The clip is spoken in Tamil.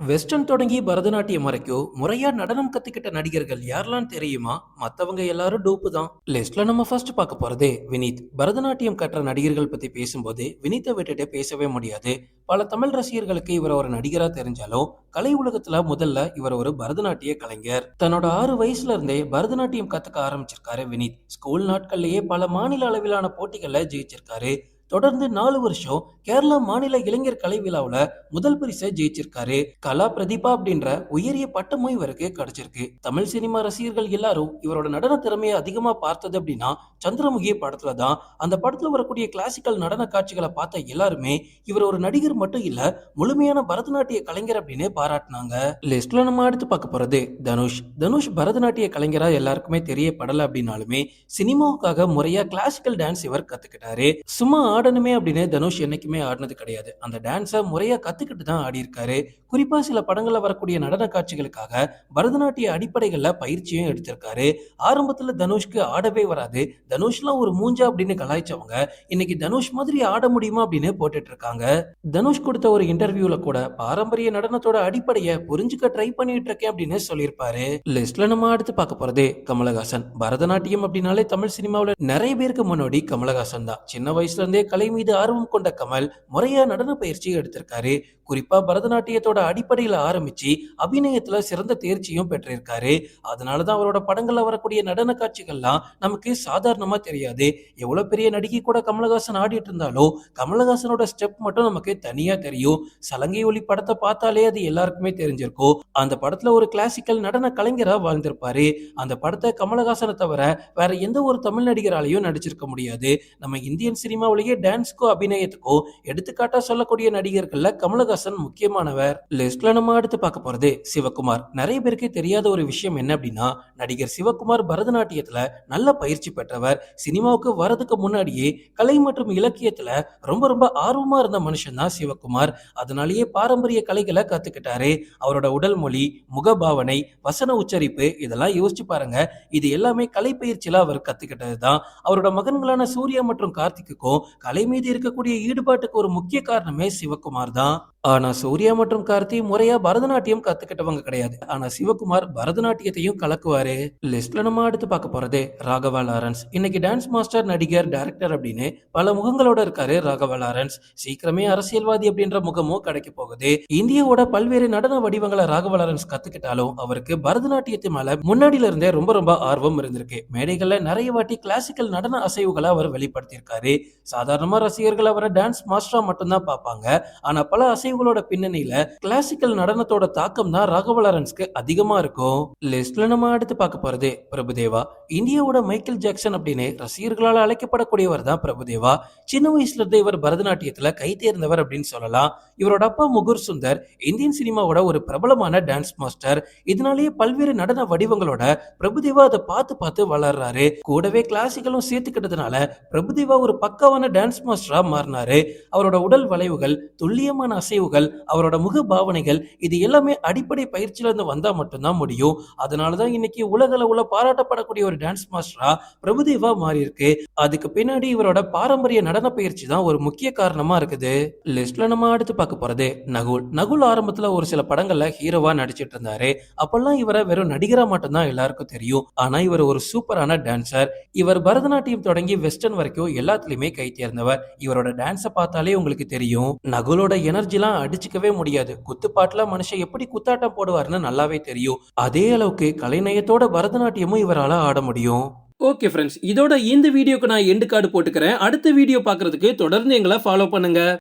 வெஸ்டர்ன் தொடங்கி பரதநாட்டியம் வரைக்கும் முறையா நடனம் கத்துக்கிட்ட நடிகர்கள் யாரெல்லாம் தெரியுமா? மத்தவங்க எல்லாரும் டூப்பு தான். லிஸ்ட்ல நம்ம ஃபர்ஸ்ட் பார்க்க போறதே வினீத். பரதநாட்டியம் கற்ற நடிகர்கள் பத்தி பேசும்போது வினீத்தை விட்டுட்டு பேசவே முடியாது. பல தமிழ் ரசிகர்களுக்கு இவர் ஒரு நடிகரா தெரிஞ்சாலும் கலை உலகத்துல முதல்ல இவர் ஒரு பரதநாட்டிய கலைஞர். தன்னோட 6 வயசுல இருந்தே பரதநாட்டியம் கத்துக்க ஆரம்பிச்சிருக்காரு வினீத். ஸ்கூல் நாட்கள்லயே பல மாநில அளவிலான போட்டிகள்ல ஜெயிச்சிருக்காரு. தொடர்ந்து 4 வருஷம் கேரளா மாநில இளைஞர் கலை விழாவுல முதல் பரிசை ஜெயிச்சிருக்காரு. கலா பிரதிபா அப்படின்ற உயரிய பட்டமும் இவருக்கு கிடைச்சிருக்கு. தமிழ் சினிமா ரசிகர்கள் எல்லாரும் இவரோட நடன திறமையை அதிகமா பார்த்தது அப்படின்னா சந்திரமுகி படத்துல தான். அந்த படத்துல வரக்கூடிய கிளாசிக்கல் நடன காட்சிகளை பார்த்த எல்லாருமே இவர் ஒரு நடிகர் மட்டும் இல்ல, முழுமையான பரதநாட்டிய கலைஞர் அப்படின்னு பாராட்டினாங்க. லிஸ்ட்ல நம்ம அடுத்து பார்க்க போறது தனுஷ். தனுஷ் பரதநாட்டிய கலைஞரா எல்லாருக்குமே தெரியப்படல அப்படின்னாலுமே சினிமாவுக்காக முறையா கிளாசிக்கல் டான்ஸ் இவர் கத்துக்கிட்டாரு. சும்மா ஆடணுமே அப்படின்னு தனுஷ் என்னைக்குமே ஆடினது கிடையாது. அந்த டான்ஸை முறையா கத்துக்கிட்டு தான் ஆடி இருக்காரு. குறிப்பா சில படங்கள்ல வரக்கூடிய நடன காட்சிகளுக்காக பரதநாட்டிய அடிப்படைகள்ல பயிற்சியும் எடுத்திருக்காரு. ஆரம்பத்துல தனுஷ்க்கு ஆடவே வராது. தனுஷ்லாம் ஒரு மூஞ்சா அப்படின்னு கலாய்ச்சவங்க இன்னைக்கு தனுஷ் மாதிரி ஆட முடியுமா அப்படின்னு போட்டுட்டு இருக்காங்க. தனுஷ் கொடுத்த ஒரு இன்டர்வியூல கூட பாரம்பரிய நடனத்தோட அடிப்படையை புரிஞ்சுக்க ட்ரை பண்ணிட்டு இருக்கேன் அப்படின்னு சொல்லியிருப்பாரு. லிஸ்ட்ல நம்ம அடுத்து பார்க்க போறதே கமலஹாசன். பரதநாட்டியம் அப்படின்னாலே தமிழ் சினிமாவில் நிறைய பேருக்கு முன்னாடி கமலஹாசன் தான். சின்ன வயசுல இருந்தே கலை மீது ஆர்வம் கொண்ட கமல் முறையா நடன பயிற்சி எடுத்திருக்காரு. குறிப்பா பரதநாட்டியத்தோட அடிப்படையில ஆரம்பிச்சு அபிநயத்துல சிறந்த தேர்ச்சியும் பெற்றிருக்காரு. அதனாலதான் அவரோட படங்கள்ல வரக்கூடிய நடன காட்சிகள்லாம் நமக்கு சாதாரணமா தெரியாது. எவ்வளவு பெரிய நடிகை கூட கமலஹாசன் ஆடிட்டு இருந்தாலும் கமலஹாசனோட ஸ்டெப் மட்டும் நமக்கு தனியா தெரியும். சலங்கை ஒலி படத்தை பார்த்தாலே அது எல்லாருக்குமே தெரிஞ்சிருக்கும். அந்த படத்துல ஒரு கிளாசிக்கல் நடன கலைஞரா வாழ்ந்திருப்பாரு. அந்த படத்தை கமலஹாசனை தவிர வேற எந்த ஒரு தமிழ் நடிகராலையும் நடிச்சிருக்க முடியாது. நம்ம இந்தியன் சினிமாவிலேயே டான்ஸ்க்கோ அபிநயத்துக்கோ எடுத்துக்காட்டா சொல்லக்கூடிய நடிகர்கள்ல கமலஹாசன் முக்கியமானவர். லிஸ்ட்ல நம்ம அடுத்து பார்க்க போறது சிவகுமார். நிறைய பேருக்கு தெரியாத ஒரு விஷயம் என்ன அப்படின்னா நடிகர் சிவகுமார் பரதநாட்டியத்துல நல்ல பயிற்சி பெற்றவர். சினிமாவுக்கு வரதுக்கு முன்னாடியே கலை மற்றும் இலக்கியத்துல ரொம்ப ரொம்ப ஆர்வமா இருந்த மனுஷன் தான் சிவகுமார். அதனாலேயே பாரம்பரிய கலைகளை கத்துக்கிட்டாரு. அவரோட உடல் மொழி, முகபாவனை, வசன உச்சரிப்பு இதெல்லாம் யோசிச்சு பாருங்க. இது எல்லாமே கலை பயிற்சியில அவர் கத்துக்கிட்டது தான். அவரோட மகன்களான சூர்யா மற்றும் கார்த்திக்குக்கும் கலை மீது இருக்கக்கூடிய ஈடுபாட்டுக்கு ஒரு முக்கிய காரணமே சிவகுமார் தான். ஆனா சூர்யா மற்றும் கார்த்தி முறையா பரதநாட்டியம் கத்துக்கிட்டவங்க கிடையாது. ஆனா சிவகுமார் பரதநாட்டியத்தையும் கலக்குவாரு. லிஸ்ட்ல நம்ம அடுத்து பார்க்க போறது ராகவா லாரன்ஸ். இன்னைக்கு டான்ஸ் மாஸ்டர், நடிகர், டைரக்டர் அப்படின்னு பல முகங்களோட இருக்காரு ராகவா லாரன்ஸ். சீக்கிரமே அரசியல்வாதி அப்படின்ற முகமும் கிடைக்க போகுது. இந்தியாவோட பல்வேறு நடன வடிவங்களை ராகவா லாரன்ஸ் கத்துக்கிட்டாலும் அவருக்கு பரதநாட்டியத்து மேல முன்னாடியில இருந்தே ரொம்ப ரொம்ப ஆர்வம் இருந்திருக்கு. மேடைகள்ல நிறைய வாட்டி கிளாசிக்கல் நடன அசைவுகளை அவர் வெளிப்படுத்தியிருக்காரு. சாதாரணமா ரசிகர்கள் அவரை டான்ஸ் மாஸ்டரா மட்டும்தான் பார்ப்பாங்க. ஆனா பல அசைவுகளோட பின்னணியில கிளாசிக்கல் நடனத்தோட தாக்கம் தான் ராகவா லாரன்ஸ்க்கு அதிகமா இருக்கும். லிஸ்ட்ல நம்ம அடுத்து பார்க்க போறது பிரபுதேவா. இந்தியாவோட மைக்கேல் ஜாக்சன் அப்படின்னு ரசிகர்களால் அழைக்கப்படக்கூடியவர் தான் பிரபுதேவா. சின்ன வயசுல இருந்தே இவர் பரதநாட்டியத்துல கை தேர்ந்தவர் அப்படின்னு சொல்லலாம். இவரோட அப்பா முகுர் சுந்தர் இந்தியன் சினிமாவோட ஒரு பிரபலமான டான்ஸ் மாஸ்டர். இதனாலேயே பல்வேறு நடன வடிவங்களோட பிரபுதேவா அதை பார்த்து பார்த்து வளர்றாரு. கூடவே கிளாசிக்கலும் சேர்த்துக்கிட்டதுனால பிரபுதேவா ஒரு பக்காவான டான்ஸ் மாஸ்டரா மாறினாரு. அவரோட உடல் வளைவுகள், துல்லியமான அசைவுகள், அவரோட முக பாவனைகள் இது எல்லாமே அடிப்படை பயிற்சியில இருந்து வந்தா மட்டும்தான் முடியும். அதனாலதான் இன்னைக்கு உலக அளவுல பாராட்டப்படக்கூடிய ஒரு டான்ஸ் மாஸ்டரா பிரபுதேவா மாறி இருக்கு. அதுக்கு பின்னாடி இவரோட பாரம்பரிய நடன பயிற்சி தான் ஒரு முக்கிய காரணமா இருக்குது. லிஸ்ட்ல நம்ம அடுத்து பார்க்க போறது நகுல். நகுல் ஆரம்பத்துல ஒரு சில படங்கள்ல ஹீரோவா நடிச்சிட்டு இருந்தாரு. அப்பெல்லாம் இவரை வெறும் நடிகரா மட்டும்தான் எல்லாருக்கும் தெரியும். ஆனா இவர் ஒரு சூப்பரான டான்சர். இவர் பரதநாட்டியம் தொடங்கி வெஸ்டர்ன் வரைக்கும் எல்லாத்துலயுமே கை தேர்ந்தவர். இவரோட டான்ஸை பார்த்தாலே உங்களுக்கு தெரியும். நகுலோட எனர்ஜிலாம் அடிச்சுக்கவே முடியாது. குத்துப்பாட்டுல மனுஷன் எப்படி குத்தாட்டம் போடுவாருன்னு நல்லாவே தெரியும். அதே அளவுக்கு கலைநயத்தோட பரதநாட்டியமும் இவரால ஆட முடியும். ஓகே ஃப்ரெண்ட்ஸ், இதோட இந்த வீடியோக்கு நான் எண்டு கார்டு போட்டுக்கிறேன். அடுத்த வீடியோ பார்க்கறதுக்கு தொடர்ந்து எங்களை ஃபாலோ பண்ணுங்க.